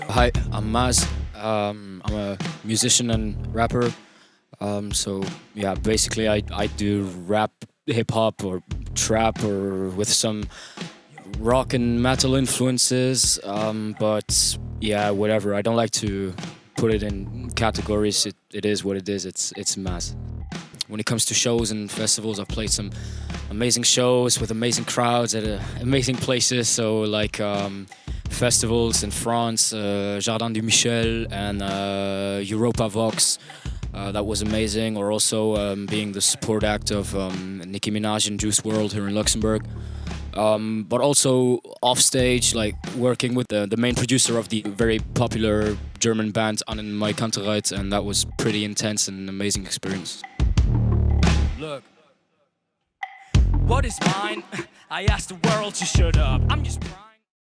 Hi, I'm Maz. I'm a musician and rapper. So yeah, basically I do rap, hip hop, or trap, or with some rock and metal influences. But yeah, whatever. I don't like to put it in categories. It is what it is. It's Maz. When it comes to shows and festivals, I've played some amazing shows with amazing crowds at amazing places. So like festivals in France, Jardin du Michel and Europa Vox. That was amazing. Or also being the support act of Nicki Minaj and Juice World here in Luxembourg. But also off stage, like working with the main producer of the very popular German band Annen Mai Kantereit, and that was pretty intense and an amazing experience. Look, what is mine? I asked the world to shut up. I'm just